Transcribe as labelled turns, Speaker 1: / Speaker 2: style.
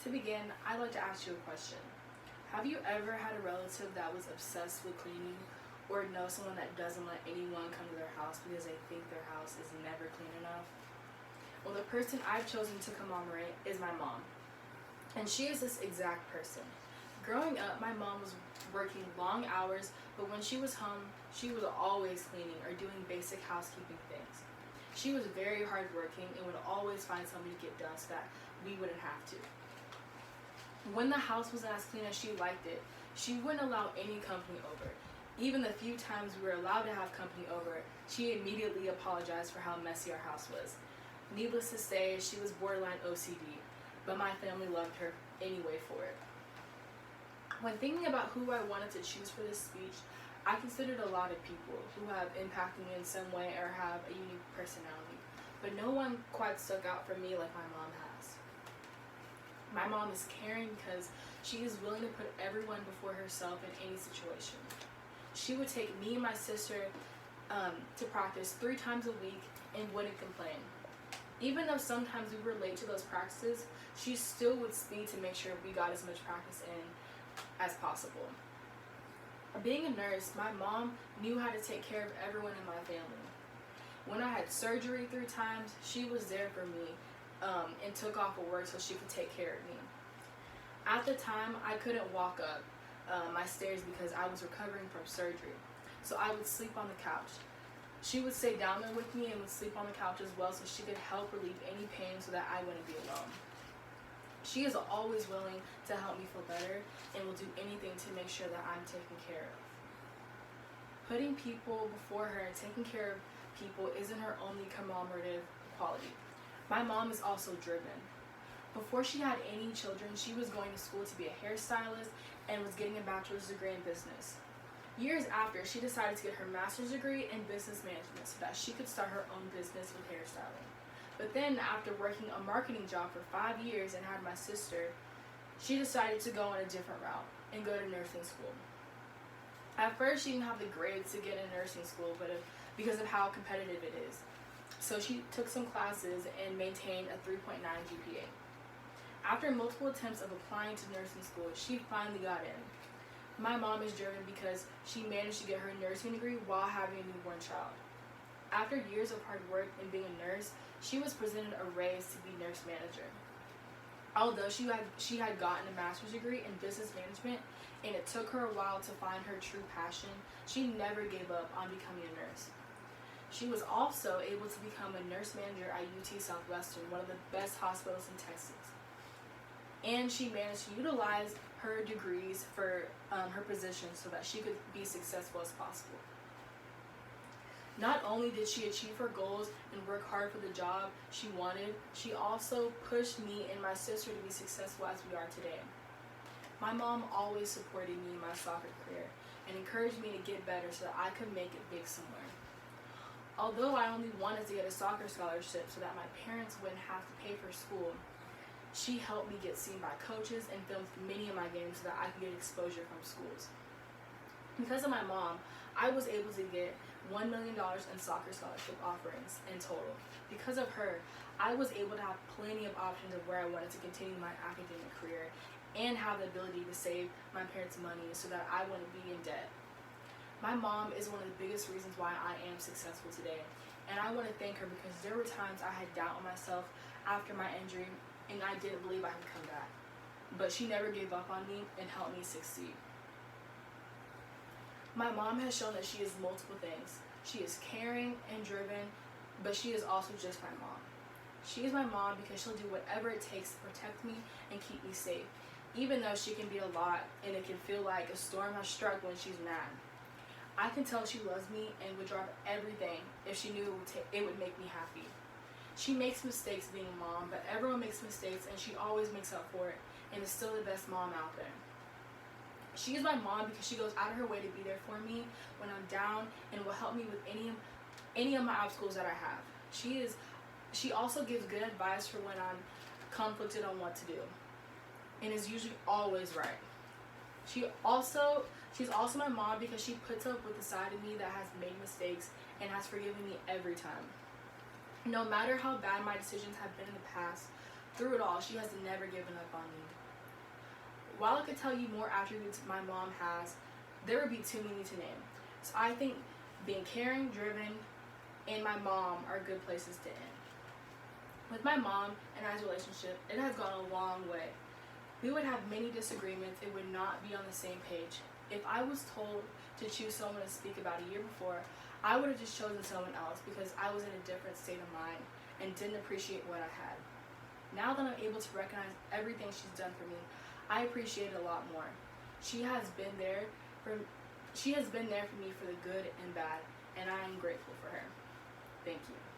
Speaker 1: To begin, I'd like to ask you a question. Have you ever had a relative that was obsessed with cleaning, or know someone that doesn't let anyone come to their house because they think their house is never clean enough? Well, the person I've chosen to commemorate is my mom, and she is this exact person. Growing up, my mom was working long hours, but when she was home, she was always cleaning or doing basic housekeeping things. She was very hardworking and would always find somebody to get done so that we wouldn't have to. When the house wasn't as clean as she liked it, she wouldn't allow any company over. Even the few times we were allowed to have company over, she immediately apologized for how messy our house was. Needless to say, she was borderline OCD, but my family loved her anyway for it. When thinking about who I wanted to choose for this speech, I considered a lot of people who have impacted me in some way or have a unique personality, but no one quite stuck out for me like my mom has. My mom is caring because she is willing to put everyone before herself in any situation. She would take me and my sister to practice 3 times a week and wouldn't complain. Even though sometimes we were late to those practices, she still would speed to make sure we got as much practice in as possible. Being a nurse, my mom knew how to take care of everyone in my family. When I had surgery 3 times, she was there for me and took off of work so she could take care of me. At the time, I couldn't walk up my stairs because I was recovering from surgery, so I would sleep on the couch. She would stay down there with me and would sleep on the couch as well so she could help relieve any pain so that I wouldn't be alone. She is always willing to help me feel better and will do anything to make sure that I'm taken care of. Putting people before her and taking care of people isn't her only commemorative quality. My mom is also driven. Before she had any children, she was going to school to be a hairstylist and was getting a bachelor's degree in business. Years after, she decided to get her master's degree in business management so that she could start her own business with hairstyling. But then, after working a marketing job for 5 years and had my sister, she decided to go on a different route and go to nursing school. At first, she didn't have the grades to get in nursing school, but because of how competitive it is. So she took some classes and maintained a 3.9 GPA. After multiple attempts of applying to nursing school, she finally got in. My mom is driven because she managed to get her nursing degree while having a newborn child. After years of hard work and being a nurse, she was presented a raise to be nurse manager. Although she had gotten a master's degree in business management and it took her a while to find her true passion, she never gave up on becoming a nurse. She was also able to become a nurse manager at UT Southwestern, one of the best hospitals in Texas. And she managed to utilize her degrees for her position so that she could be successful as possible. Not only did she achieve her goals and work hard for the job she wanted, she also pushed me and my sister to be successful as we are today. My mom always supported me in my soccer career and encouraged me to get better so that I could make it big somewhere. Although I only wanted to get a soccer scholarship so that my parents wouldn't have to pay for school, she helped me get seen by coaches and filmed many of my games so that I could get exposure from schools. Because of my mom, I was able to get $1 million in soccer scholarship offerings in total. Because of her, I was able to have plenty of options of where I wanted to continue my academic career and have the ability to save my parents' money so that I wouldn't be in debt. My mom is one of the biggest reasons why I am successful today, and I want to thank her because there were times I had doubt in myself after my injury and I didn't believe I could come back. But she never gave up on me and helped me succeed. My mom has shown that she is multiple things. She is caring and driven, but she is also just my mom. She is my mom because she'll do whatever it takes to protect me and keep me safe, even though she can be a lot and it can feel like a storm has struck when she's mad. I can tell she loves me and would drop everything if she knew it would make me happy. She makes mistakes being a mom, but everyone makes mistakes and she always makes up for it and is still the best mom out there. She is my mom because she goes out of her way to be there for me when I'm down and will help me with any of my obstacles that I have. She also gives good advice for when I'm conflicted on what to do and is usually always right. She's also my mom because she puts up with the side of me that has made mistakes and has forgiven me every time. No matter how bad my decisions have been in the past, Through it all, she has never given up on me. While I could tell you more attributes my mom has, there would be too many to name. So I think being caring, driven, and my mom are good places to end. With my mom and I's relationship, it has gone a long way. We would have many disagreements and would not be on the same page. If I was told to choose someone to speak about a year before, I would have just chosen someone else because I was in a different state of mind and didn't appreciate what I had. Now that I'm able to recognize everything she's done for me, I appreciate it a lot more. She has been there for me for the good and bad, and I am grateful for her. Thank you.